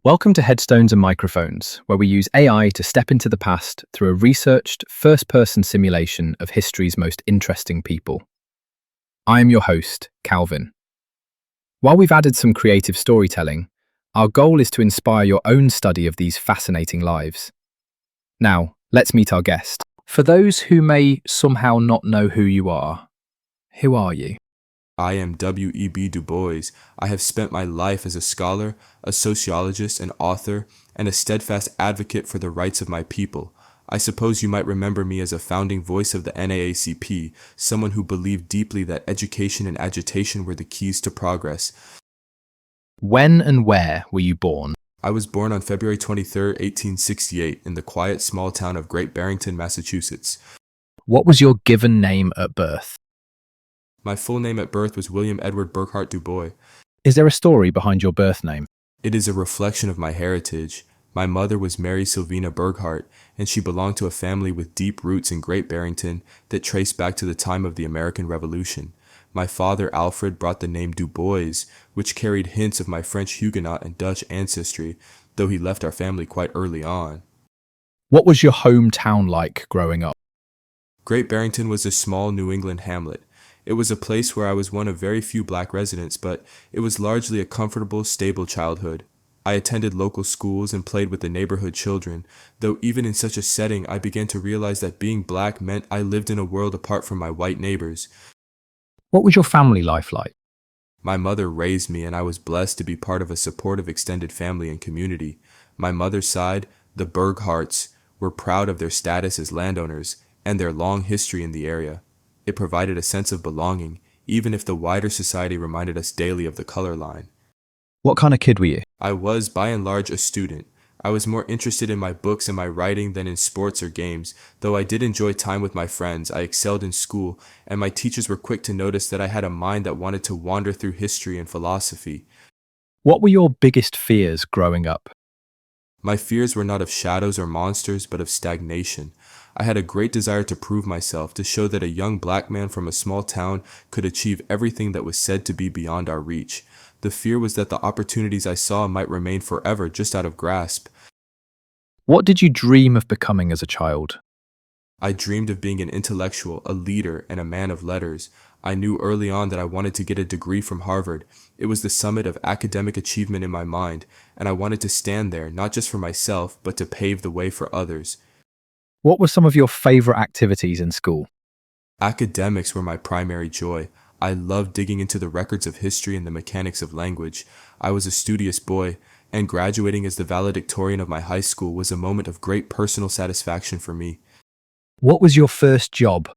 Welcome to Headstones and Microphones, where we use AI to step into the past through a researched, first-person simulation of history's most interesting people. I am your host, Calvin. While we've added some creative storytelling, our goal is to inspire your own study of these fascinating lives. Now, let's meet our guest. For those who may somehow not know who you are, who are you? I am W.E.B. Du Bois. I have spent my life as a scholar, a sociologist, an author, and a steadfast advocate for the rights of my people. I suppose you might remember me as a founding voice of the NAACP, someone who believed deeply that education and agitation were the keys to progress. When and where were you born? I was born on February 23, 1868, in the quiet small town of Great Barrington, Massachusetts. What was your given name at birth? My full name at birth was William Edward Burghardt Du Bois. Is there a story behind your birth name? It is a reflection of my heritage. My mother was Mary Sylvina Burghardt, and she belonged to a family with deep roots in Great Barrington that trace back to the time of the American Revolution. My father, Alfred, brought the name Du Bois, which carried hints of my French Huguenot and Dutch ancestry, though he left our family quite early on. What was your hometown like growing up? Great Barrington was a small New England hamlet. It was a place where I was one of very few black residents, but it was largely a comfortable, stable childhood. I attended local schools and played with the neighborhood children, though even in such a setting I began to realize that being black meant I lived in a world apart from my white neighbors. What was your family life like? My mother raised me, and I was blessed to be part of a supportive extended family and community. My mother's side, the Burghardts, were proud of their status as landowners and their long history in the area. It provided a sense of belonging, even if the wider society reminded us daily of the color line. What kind of kid were you? I was, by and large, a student. I was more interested in my books and my writing than in sports or games. Though I did enjoy time with my friends, I excelled in school, and my teachers were quick to notice that I had a mind that wanted to wander through history and philosophy. What were your biggest fears growing up? My fears were not of shadows or monsters, but of stagnation. I had a great desire to prove myself, to show that a young black man from a small town could achieve everything that was said to be beyond our reach. The fear was that the opportunities I saw might remain forever just out of grasp. What did you dream of becoming as a child? I dreamed of being an intellectual, a leader, and a man of letters. I knew early on that I wanted to get a degree from Harvard. It was the summit of academic achievement in my mind, and I wanted to stand there, not just for myself, but to pave the way for others. What were some of your favorite activities in school? Academics were my primary joy. I loved digging into the records of history and the mechanics of language. I was a studious boy, and graduating as the valedictorian of my high school was a moment of great personal satisfaction for me. What was your first job?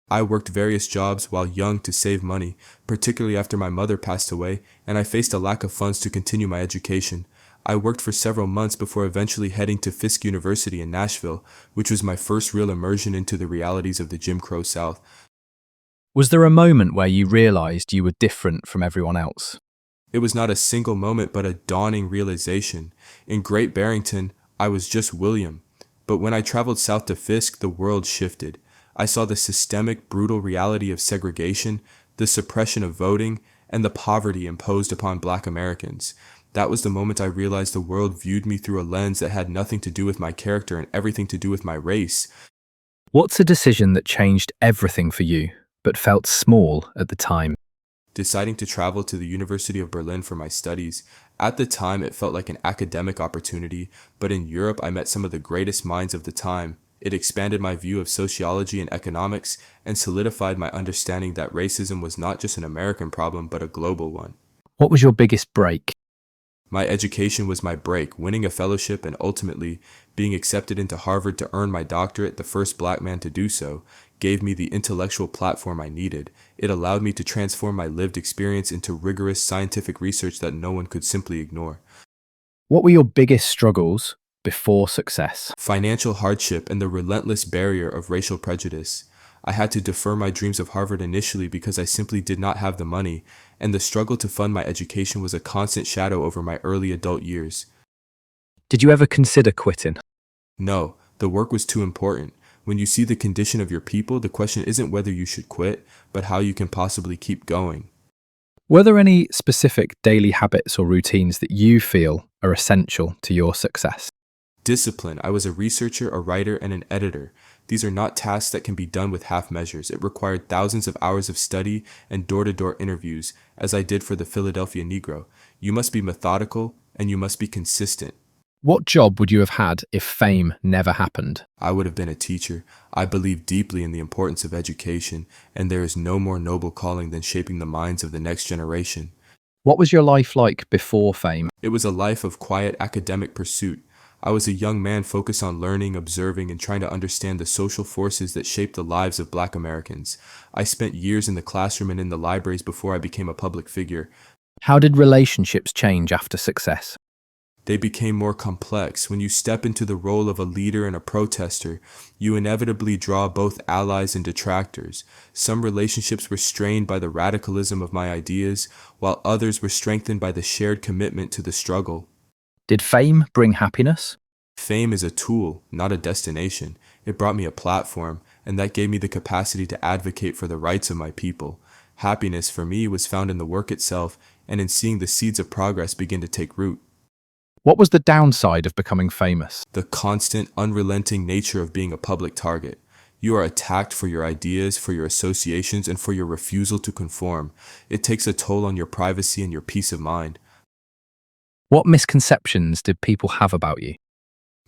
I worked various jobs while young to save money, particularly after my mother passed away, and I faced a lack of funds to continue my education. I worked for several months before eventually heading to Fisk University in Nashville, which was my first real immersion into the realities of the Jim Crow South. Was there a moment where you realized you were different from everyone else? It was not a single moment, but a dawning realization. In Great Barrington, I was just William. But when I traveled south to Fisk, the world shifted. I saw the systemic, brutal reality of segregation, the suppression of voting, and the poverty imposed upon black Americans. That was the moment I realized the world viewed me through a lens that had nothing to do with my character and everything to do with my race. What's a decision that changed everything for you, but felt small at the time? Deciding to travel to the University of Berlin for my studies. At the time, it felt like an academic opportunity, but in Europe, I met some of the greatest minds of the time. It expanded my view of sociology and economics and solidified my understanding that racism was not just an American problem, but a global one. What was your biggest break? My education was my break, winning a fellowship and ultimately being accepted into Harvard to earn my doctorate, the first black man to do so, gave me the intellectual platform I needed. It allowed me to transform my lived experience into rigorous scientific research that no one could simply ignore. What were your biggest struggles before success? Financial hardship and the relentless barrier of racial prejudice. I had to defer my dreams of Harvard initially because I simply did not have the money, and the struggle to fund my education was a constant shadow over my early adult years. Did you ever consider quitting? No, the work was too important. When you see the condition of your people, the question isn't whether you should quit, but how you can possibly keep going. Were there any specific daily habits or routines that you feel are essential to your success? Discipline. I was a researcher, a writer, and an editor. These are not tasks that can be done with half measures. It required thousands of hours of study and door to door interviews, as I did for the Philadelphia Negro. You must be methodical and you must be consistent. What job would you have had if fame never happened? I would have been a teacher. I believe deeply in the importance of education, and there is no more noble calling than shaping the minds of the next generation. What was your life like before fame? It was a life of quiet academic pursuit. I was a young man focused on learning, observing, and trying to understand the social forces that shaped the lives of Black Americans. I spent years in the classroom and in the libraries before I became a public figure. How did relationships change after success? They became more complex. When you step into the role of a leader and a protester, you inevitably draw both allies and detractors. Some relationships were strained by the radicalism of my ideas, while others were strengthened by the shared commitment to the struggle. Did fame bring happiness? Fame is a tool, not a destination. It brought me a platform, and that gave me the capacity to advocate for the rights of my people. Happiness, for me, was found in the work itself and in seeing the seeds of progress begin to take root. What was the downside of becoming famous? The constant, unrelenting nature of being a public target. You are attacked for your ideas, for your associations, and for your refusal to conform. It takes a toll on your privacy and your peace of mind. What misconceptions did people have about you?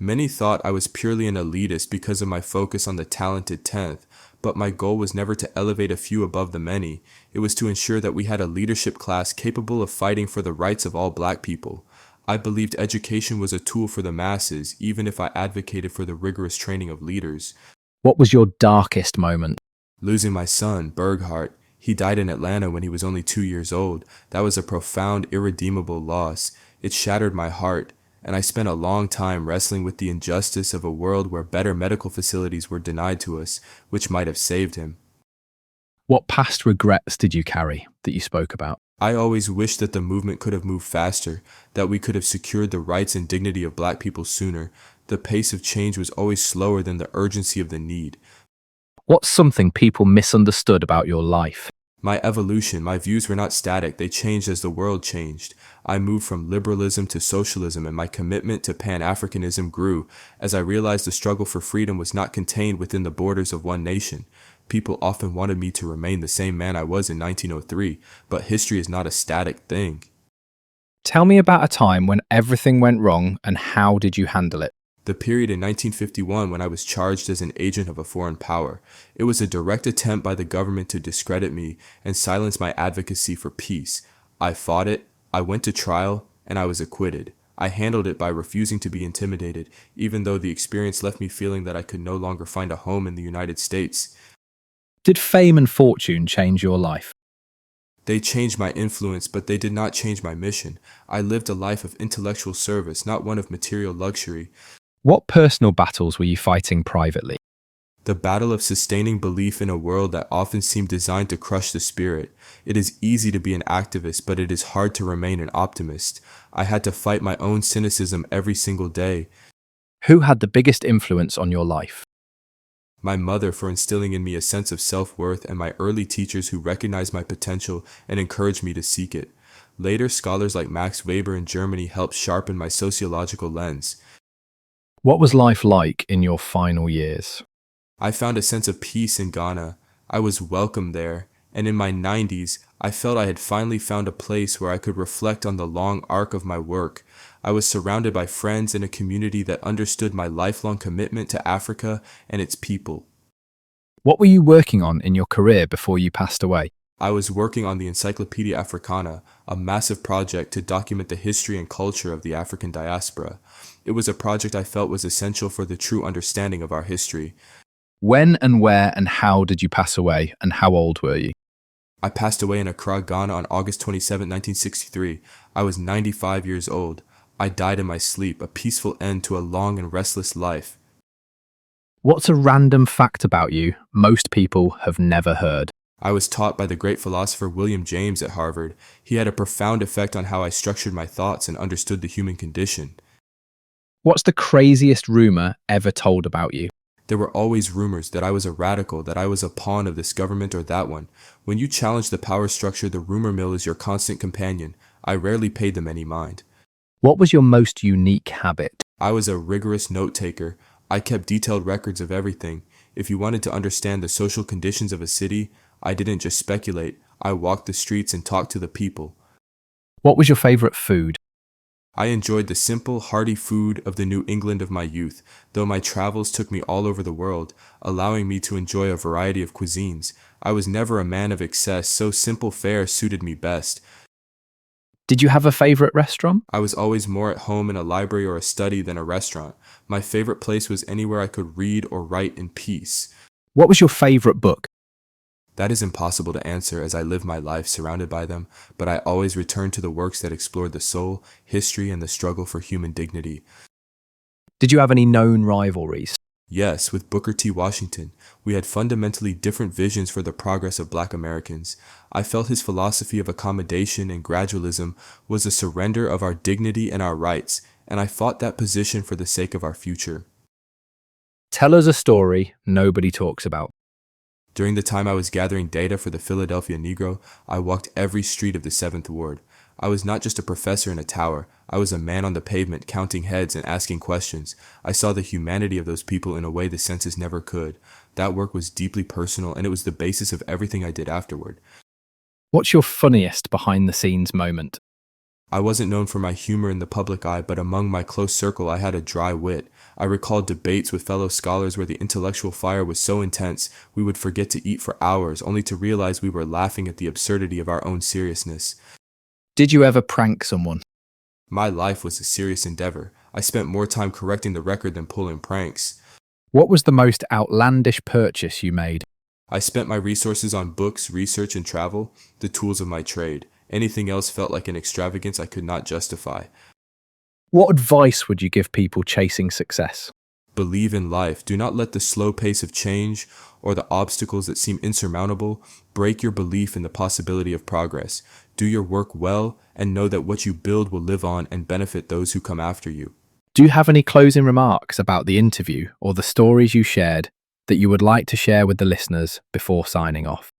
Many thought I was purely an elitist because of my focus on the talented 10th, but my goal was never to elevate a few above the many. It was to ensure that we had a leadership class capable of fighting for the rights of all Black people. I believed education was a tool for the masses, even if I advocated for the rigorous training of leaders. What was your darkest moment? Losing my son, Berghart. He died in Atlanta when he was only 2 years old. That was a profound, irredeemable loss. It shattered my heart, and I spent a long time wrestling with the injustice of a world where better medical facilities were denied to us, which might have saved him. What past regrets did you carry that you spoke about? I always wished that the movement could have moved faster, that we could have secured the rights and dignity of Black people sooner. The pace of change was always slower than the urgency of the need. What's something people misunderstood about your life? My evolution, my views were not static, they changed as the world changed. I moved from liberalism to socialism, and my commitment to Pan-Africanism grew as I realized the struggle for freedom was not contained within the borders of one nation. People often wanted me to remain the same man I was in 1903, but history is not a static thing. Tell me about a time when everything went wrong and how did you handle it? The period in 1951 when I was charged as an agent of a foreign power. It was a direct attempt by the government to discredit me and silence my advocacy for peace. I fought it, I went to trial, and I was acquitted. I handled it by refusing to be intimidated, even though the experience left me feeling that I could no longer find a home in the United States. Did fame and fortune change your life? They changed my influence, but they did not change my mission. I lived a life of intellectual service, not one of material luxury. What personal battles were you fighting privately? The battle of sustaining belief in a world that often seemed designed to crush the spirit. It is easy to be an activist, but it is hard to remain an optimist. I had to fight my own cynicism every single day. Who had the biggest influence on your life? My mother for instilling in me a sense of self-worth, and my early teachers who recognized my potential and encouraged me to seek it. Later, scholars like Max Weber in Germany helped sharpen my sociological lens. What was life like in your final years? I found a sense of peace in Ghana. I was welcome there, and in my 90s, I felt I had finally found a place where I could reflect on the long arc of my work. I was surrounded by friends in a community that understood my lifelong commitment to Africa and its people. What were you working on in your career before you passed away? I was working on the Encyclopedia Africana, a massive project to document the history and culture of the African diaspora. It was a project I felt was essential for the true understanding of our history. When and where and how did you pass away, and how old were you? I passed away in Accra, Ghana on August 27, 1963. I was 95 years old. I died in my sleep, a peaceful end to a long and restless life. What's a random fact about you most people have never heard? I was taught by the great philosopher William James at Harvard. He had a profound effect on how I structured my thoughts and understood the human condition. What's the craziest rumor ever told about you? There were always rumors that I was a radical, that I was a pawn of this government or that one. When you challenge the power structure, the rumor mill is your constant companion. I rarely paid them any mind. What was your most unique habit? I was a rigorous note taker. I kept detailed records of everything. If you wanted to understand the social conditions of a city, I didn't just speculate. I walked the streets and talked to the people. What was your favorite food? I enjoyed the simple, hearty food of the New England of my youth, though my travels took me all over the world, allowing me to enjoy a variety of cuisines. I was never a man of excess, so simple fare suited me best. Did you have a favorite restaurant? I was always more at home in a library or a study than a restaurant. My favorite place was anywhere I could read or write in peace. What was your favorite book? That is impossible to answer as I live my life surrounded by them, but I always return to the works that explored the soul, history, and the struggle for human dignity. Did you have any known rivalries? Yes, with Booker T. Washington, we had fundamentally different visions for the progress of Black Americans. I felt his philosophy of accommodation and gradualism was a surrender of our dignity and our rights, and I fought that position for the sake of our future. Tell us a story nobody talks about. During the time I was gathering data for the Philadelphia Negro, I walked every street of the 7th Ward. I was not just a professor in a tower. I was a man on the pavement counting heads and asking questions. I saw the humanity of those people in a way the census never could. That work was deeply personal, and it was the basis of everything I did afterward. What's your funniest behind-the-scenes moment? I wasn't known for my humor in the public eye, but among my close circle I had a dry wit. I recalled debates with fellow scholars where the intellectual fire was so intense we would forget to eat for hours, only to realize we were laughing at the absurdity of our own seriousness. Did you ever prank someone? My life was a serious endeavor. I spent more time correcting the record than pulling pranks. What was the most outlandish purchase you made? I spent my resources on books, research, and travel, the tools of my trade. Anything else felt like an extravagance I could not justify. What advice would you give people chasing success? Believe in life. Do not let the slow pace of change or the obstacles that seem insurmountable break your belief in the possibility of progress. Do your work well and know that what you build will live on and benefit those who come after you. Do you have any closing remarks about the interview or the stories you shared that you would like to share with the listeners before signing off?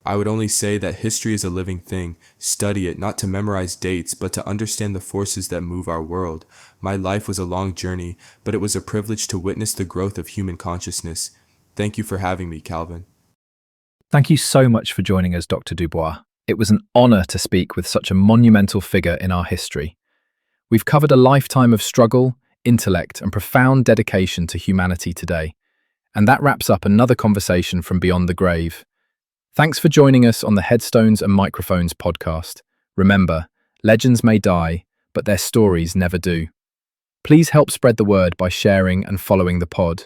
I would only say that history is a living thing. Study it, not to memorize dates, but to understand the forces that move our world. My life was a long journey, but it was a privilege to witness the growth of human consciousness. Thank you for having me, Calvin. Thank you so much for joining us, Dr. Dubois. It was an honor to speak with such a monumental figure in our history. We've covered a lifetime of struggle, intellect, and profound dedication to humanity today. And that wraps up another conversation from beyond the grave. Thanks for joining us on the Headstones and Microphones podcast. Remember, legends may die, but their stories never do. Please help spread the word by sharing and following the pod.